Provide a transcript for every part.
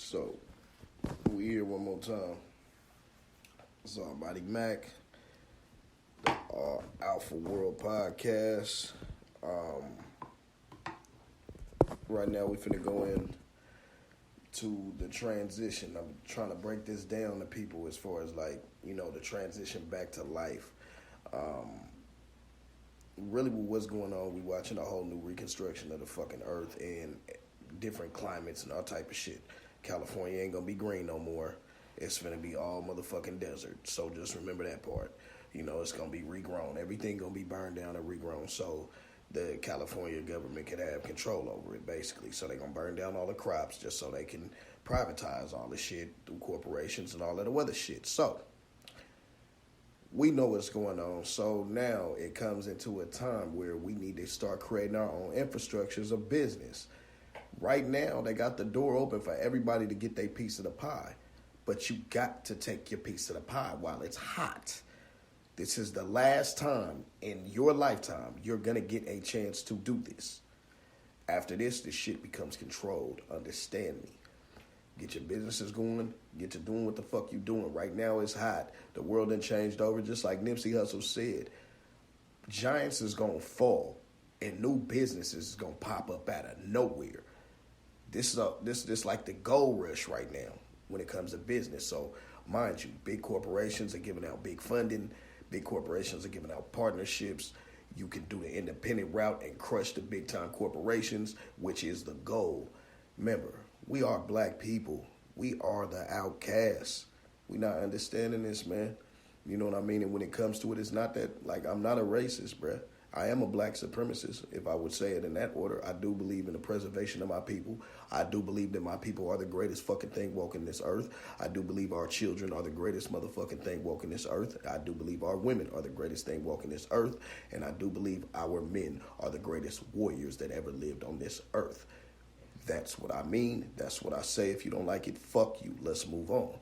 So, we here one more time. It's Almighty Mac, Alpha World Podcast. Right now, we finna go in to the transition. I'm trying to break this down to people as far as the transition back to life. Really, what's going on? We watching a whole new reconstruction of the fucking earth and different climates and all type of shit. California ain't gonna be green no more. It's gonna be all motherfucking desert. So just remember that part. It's gonna be regrown. Everything gonna be burned down and regrown. So the California government can have control over it, basically. So they gonna burn down all the crops just so they can privatize all the shit through corporations and all of the other shit. So we know what's going on. So now it comes into a time where we need to start creating our own infrastructures of business. Right now, they got the door open for everybody to get their piece of the pie. But you got to take your piece of the pie while it's hot. This is the last time in your lifetime you're going to get a chance to do this. After this shit becomes controlled. Understand me. Get your businesses going. Get to doing what the fuck you doing. Right now it's hot. The world done changed over. Just like Nipsey Hussle said, giants is going to fall and new businesses is going to pop up out of nowhere. This is like the gold rush right now when it comes to business. So mind you, big corporations are giving out big funding. Big corporations are giving out partnerships. You can do the independent route and crush the big time corporations, which is the goal. Remember, we are black people. We are the outcasts. We not understanding this, man. You know what I mean? And when it comes to it, it's not that, I'm not a racist, bruh. I am a black supremacist, if I would say it in that order. I do believe in the preservation of my people. I do believe that my people are the greatest fucking thing walking this earth. I do believe our children are the greatest motherfucking thing walking this earth. I do believe our women are the greatest thing walking this earth. And I do believe our men are the greatest warriors that ever lived on this earth. That's what I mean. That's what I say. If you don't like it, fuck you. Let's move on.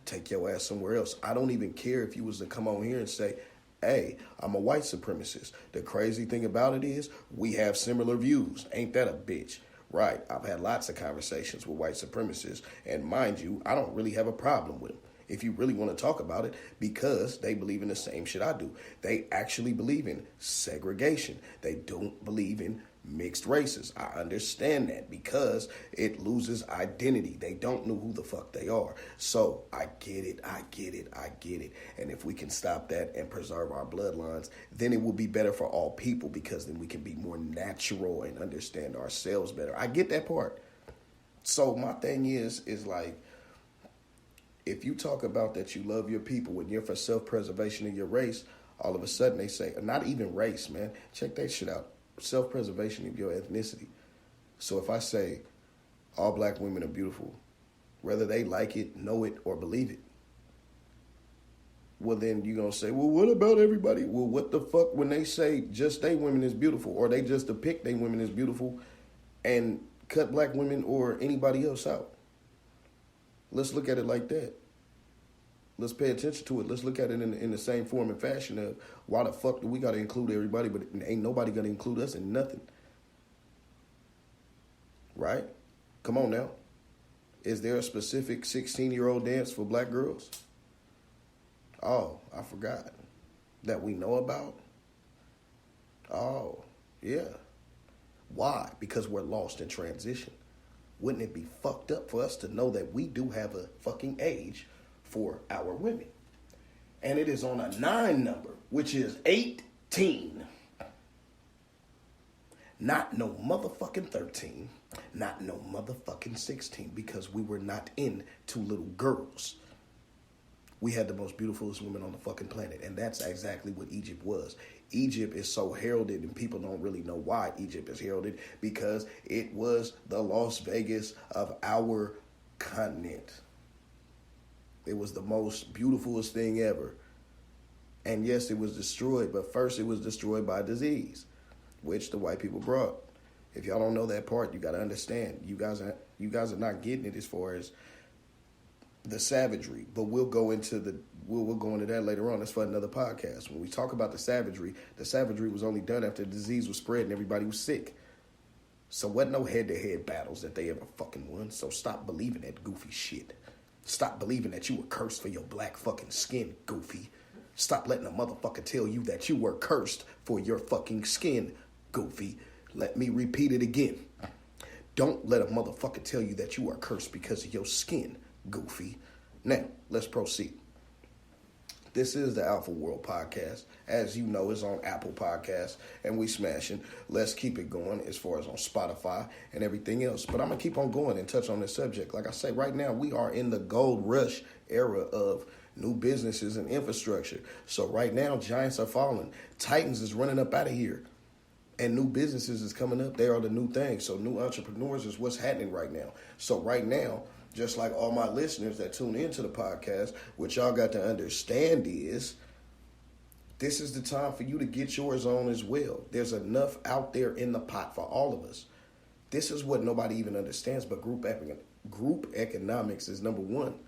Take your ass somewhere else. I don't even care if you was to come on here and say, hey, I'm a white supremacist. The crazy thing about it is we have similar views. Ain't that a bitch? Right. I've had lots of conversations with white supremacists. And mind you, I don't really have a problem with them. If you really want to talk about it, because they believe in the same shit I do. They actually believe in segregation. They don't believe in mixed races. I understand that because it loses identity. They don't know who the fuck they are. So I get it. And if we can stop that and preserve our bloodlines, then it will be better for all people because then we can be more natural and understand ourselves better. I get that part. So my thing is if you talk about that you love your people and you're for self-preservation of your race, all of a sudden they say, not even race, man. Check that shit out. Self-preservation of your ethnicity. So if I say all black women are beautiful, whether they like it, know it, or believe it, well then you're going to say, well, what about everybody? Well, what the fuck when they say just they women is beautiful or they just depict they women as beautiful and cut black women or anybody else out? Let's look at it like that. Let's pay attention to it. Let's look at it in the same form and fashion of why the fuck do we got to include everybody, but ain't nobody going to include us in nothing. Right? Come on now. Is there a specific 16-year-old dance for black girls? Oh, I forgot. That we know about? Oh, yeah. Why? Because we're lost in transition. Wouldn't it be fucked up for us to know that we do have a fucking age for our women? And it is on a 9 number, which is 18. Not no motherfucking 13. Not no motherfucking 16, because we were not into little girls. We had the most beautifulest women on the fucking planet, and that's exactly what Egypt was. Egypt is so heralded, and people don't really know why Egypt is heralded, because it was the Las Vegas of our continent. It was the most beautifulest thing ever. And yes, it was destroyed, but first it was destroyed by disease, which the white people brought. If y'all don't know that part, you got to understand. You guys are not getting it as far as the savagery, but we'll go into that later on. That's for another podcast. When we talk about the savagery was only done after the disease was spread and everybody was sick. So what no head-to-head battles that they ever fucking won. So stop believing that goofy shit. Stop believing that you were cursed for your black fucking skin, goofy. Stop letting a motherfucker tell you that you were cursed for your fucking skin, goofy. Let me repeat it again. Don't let a motherfucker tell you that you are cursed because of your skin, goofy. Now, let's proceed. This is the Alpha World Podcast. As you know, it's on Apple Podcasts, and we smashing. Let's keep it going as far as on Spotify and everything else. But I'm going to keep on going and touch on this subject. Like I say, right now, we are in the gold rush era of new businesses and infrastructure. So right now, giants are falling. Titans is running up out of here. And new businesses is coming up. They are the new thing. So new entrepreneurs is what's happening right now. So right now, just like all my listeners that tune into the podcast, what y'all got to understand is this is the time for you to get yours on as well. There's enough out there in the pot for all of us. This is what nobody even understands, but group economics is number one.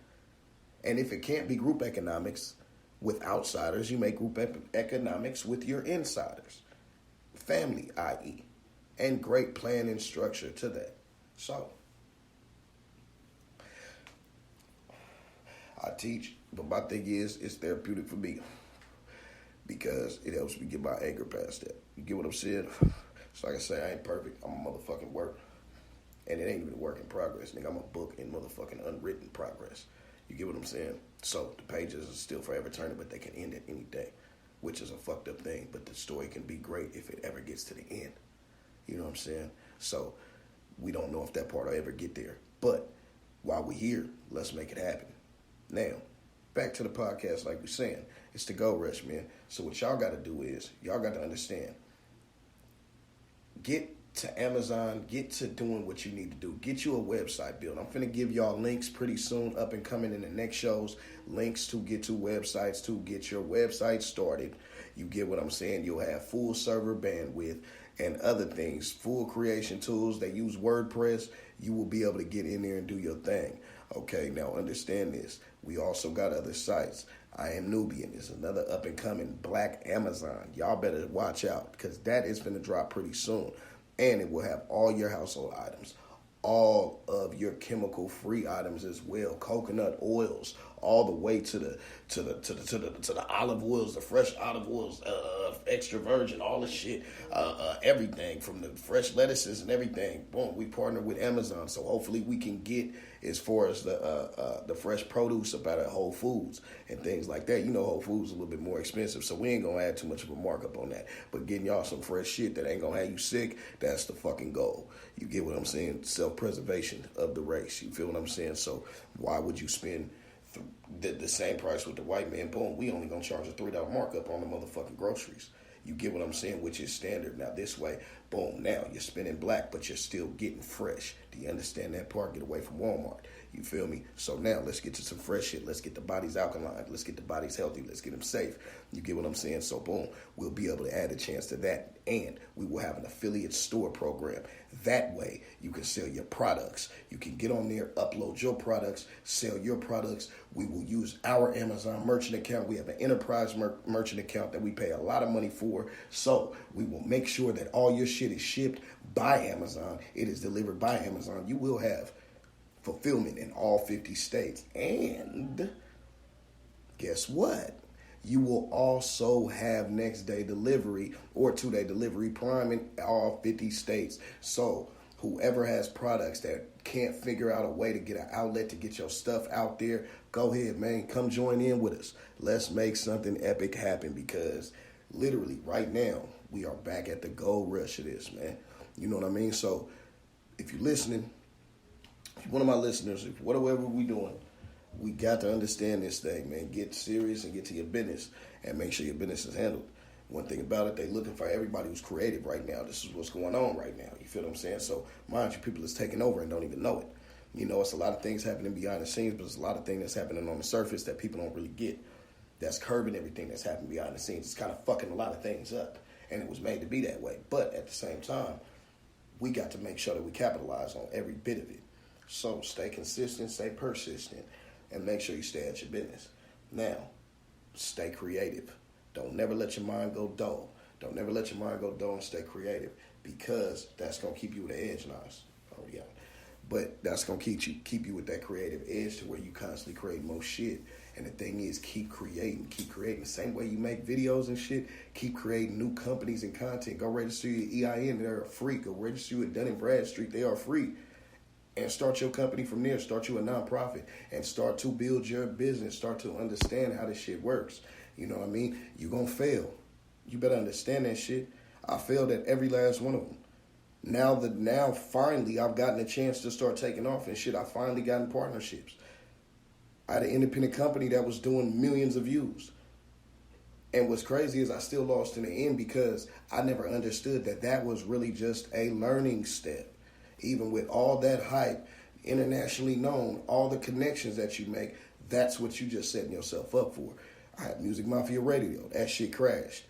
And if it can't be group economics with outsiders, you make group economics with your insiders. Family, i.e. And great plan and structure to that. So I teach, but my thing is, it's therapeutic for me because it helps me get my anger past that. You get what I'm saying? So like I say, I ain't perfect. I'm a motherfucking work. And it ain't even a work in progress. Nigga, I'm a book in motherfucking unwritten progress. You get what I'm saying? So the pages are still forever turning, but they can end at any day, which is a fucked up thing. But the story can be great if it ever gets to the end. You know what I'm saying? So we don't know if that part will ever get there. But while we're here, let's make it happen. Now, back to the podcast, like we're saying, it's the Go Rush, man. So what y'all got to do is, y'all got to understand, get to Amazon, get to doing what you need to do. Get you a website built. I'm finna give y'all links pretty soon, up and coming in the next shows, links to get to websites, to get your website started. You get what I'm saying? You'll have full server bandwidth and other things, full creation tools. They use WordPress. You will be able to get in there and do your thing. Okay, now understand this. We also got other sites. I Am Nubian is another up-and-coming black Amazon. Y'all better watch out because that is going to drop pretty soon. And it will have all your household items, all of your chemical-free items as well, coconut oils, all the way to the olive oils, the fresh olive oils, extra virgin, all the shit, everything from the fresh lettuces and everything. Boom, we partner with Amazon, so hopefully we can get as far as the fresh produce up out of Whole Foods and things like that. You know, Whole Foods is a little bit more expensive, so we ain't gonna add too much of a markup on that. But getting y'all some fresh shit that ain't gonna have you sick, that's the fucking goal. You get what I'm saying? Self-preservation of the race. You feel what I'm saying? So why would you spend the same price with the white man? Boom, we only gonna charge a $3 markup on the motherfucking groceries. You get what I'm saying, which is standard. Now this way, boom, now you're spending black, but you're still getting fresh. Do you understand that part? Get away from Walmart. You feel me? So now let's get to some fresh shit. Let's get the bodies alkaline. Let's get the bodies healthy. Let's get them safe. You get what I'm saying? So boom, we'll be able to add a chance to that. And we will have an affiliate store program. That way you can sell your products. You can get on there, upload your products, sell your products. We will use our Amazon merchant account. We have an enterprise merchant account that we pay a lot of money for. So we will make sure that all your shit is shipped by Amazon. It is delivered by Amazon. You will have fulfillment in all 50 states. And guess what? You will also have next day delivery or 2-day delivery prime in all 50 states. So whoever has products that can't figure out a way to get an outlet to get your stuff out there, go ahead, man. Come join in with us. Let's make something epic happen because literally right now we are back at the gold rush of this, man. You know what I mean? So if you're listening, if you're one of my listeners, if whatever we doing, we got to understand this thing, man. Get serious and get to your business and make sure your business is handled. One thing about it, they looking for everybody who's creative right now. This is what's going on right now. You feel what I'm saying? So mind you, people is taking over and don't even know it. You know, it's a lot of things happening behind the scenes, but there's a lot of things that's happening on the surface that people don't really get. That's curbing everything that's happening behind the scenes. It's kind of fucking a lot of things up. And it was made to be that way. But at the same time, we got to make sure that we capitalize on every bit of it. So stay consistent, stay persistent, and make sure you stay at your business. Now, stay creative. Don't never let your mind go dull. Don't never let your mind go dull and stay creative. because that's gonna keep you with the edge. Nice. Oh yeah. But that's gonna keep you with that creative edge to where you constantly create more shit. And the thing is, keep creating. The same way you make videos and shit. Keep creating new companies and content. Go register your EIN; they're free. Go register you at Dun & Bradstreet; they are free. And start your company from there. Start you a nonprofit and start to build your business. Start to understand how this shit works. You know what I mean? You're gonna fail. You better understand that shit. I failed at every last one of them. Now finally I've gotten a chance to start taking off and shit. I finally gotten partnerships. I had an independent company that was doing millions of views. And what's crazy is I still lost in the end because I never understood that was really just a learning step. Even with all that hype, internationally known, all the connections that you make, that's what you just setting yourself up for. I had Music Mafia Radio, that shit crashed.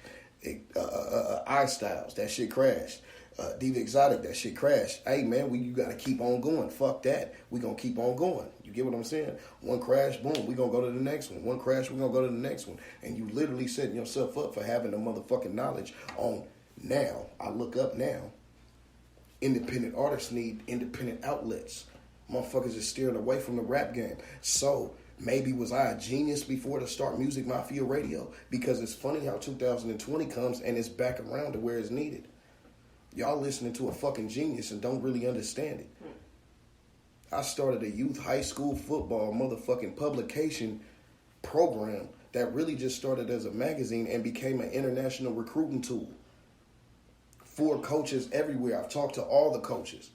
iStyles, that shit crashed. Diva Exotic, that shit crashed. Hey man, you gotta keep on going. Fuck that. We gonna keep on going. You get what I'm saying? One crash, boom, we gonna go to the next one. One crash, we gonna go to the next one. And you literally setting yourself up for having the motherfucking knowledge on now. I look up now. Independent artists need independent outlets. Motherfuckers is steering away from the rap game. So maybe was I a genius before to start Music Mafia Radio? Because it's funny how 2020 comes and it's back around to where it's needed. Y'all listening to a fucking genius and don't really understand it. I started a youth high school football motherfucking publication program that really just started as a magazine and became an international recruiting tool for coaches everywhere. I've talked to all the coaches.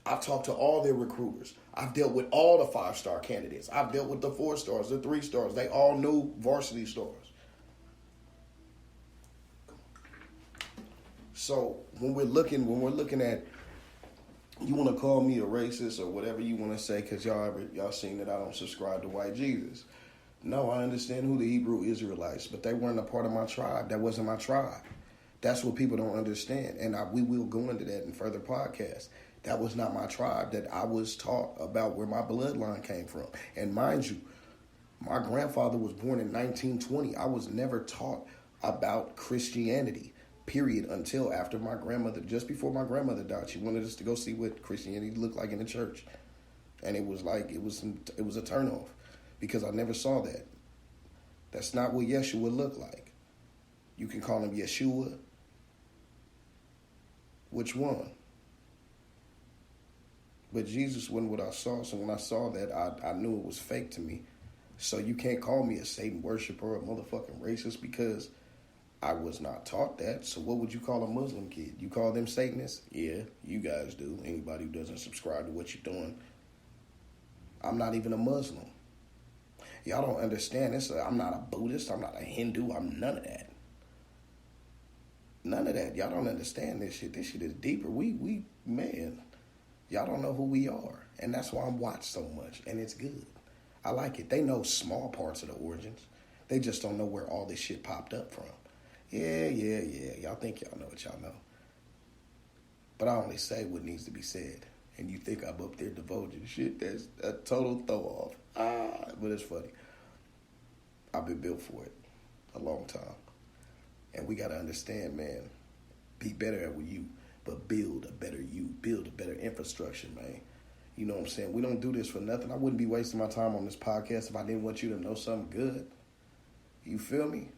I've talked to all their recruiters. I've dealt with all the 5-star candidates. I've dealt with the 4 stars, the 3 stars. They all knew varsity stars. So when we're looking at, you want to call me a racist or whatever you want to say, because y'all seen that I don't subscribe to white Jesus. No, I understand who the Hebrew Israelites, but they weren't a part of my tribe. That wasn't my tribe. That's what people don't understand, and we will go into that in further podcasts. That was not my tribe. That I was taught about where my bloodline came from. And mind you, my grandfather was born in 1920. I was never taught about Christianity. Period, until after my grandmother, just before my grandmother died. She wanted us to go see what Christianity looked like in the church. And it was like, it was a turnoff because I never saw that. That's not what Yeshua looked like. You can call him Yeshua. Which one? But Jesus wasn't what I saw. So when I saw that, I knew it was fake to me. So you can't call me a Satan worshiper or a motherfucking racist because I was not taught that. So what would you call a Muslim kid? You call them Satanists? Yeah, you guys do. Anybody who doesn't subscribe to what you're doing. I'm not even a Muslim. Y'all don't understand this. I'm not a Buddhist. I'm not a Hindu. I'm none of that. None of that. Y'all don't understand this shit. This shit is deeper. Man, y'all don't know who we are. And that's why I'm watched so much. And it's good. I like it. They know small parts of the origins. They just don't know where all this shit popped up from. Yeah. Y'all think y'all know what y'all know. But I only say what needs to be said. And you think I'm up there divulging shit, that's a total throw off. But it's funny. I've been built for it a long time. And we got to understand, man, be better at you, but build a better you. Build a better infrastructure, man. You know what I'm saying? We don't do this for nothing. I wouldn't be wasting my time on this podcast if I didn't want you to know something good. You feel me?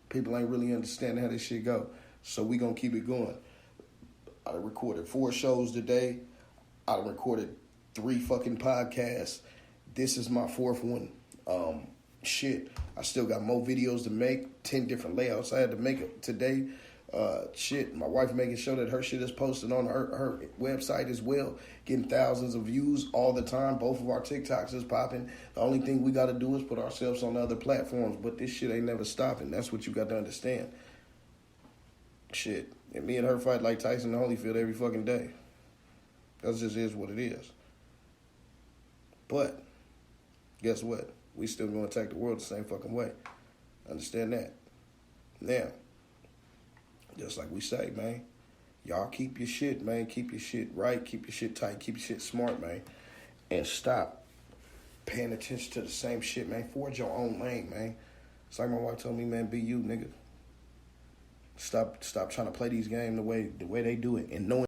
People ain't really understanding how this shit go. So we going to keep it going. I recorded 4 shows today. I recorded 3 fucking podcasts. This is my 4th one. I still got more videos to make. 10 different layouts I had to make it today. My wife making sure that her shit is posted on her website as well. Getting thousands of views all the time. Both of our TikToks is popping. The only thing we got to do is put ourselves on other platforms. But this shit ain't never stopping. That's what you got to understand. Shit. And me and her fight like Tyson and Holyfield every fucking day. That just is what it is. But, guess what? We still gonna attack the world the same fucking way. Understand that? Now, just like we say, man, y'all keep your shit, man. Keep your shit right. Keep your shit tight. Keep your shit smart, man. And stop paying attention to the same shit, man. Forge your own lane, man. It's like my wife told me, man, be you, nigga. Stop trying to play these games the way they do it, and knowing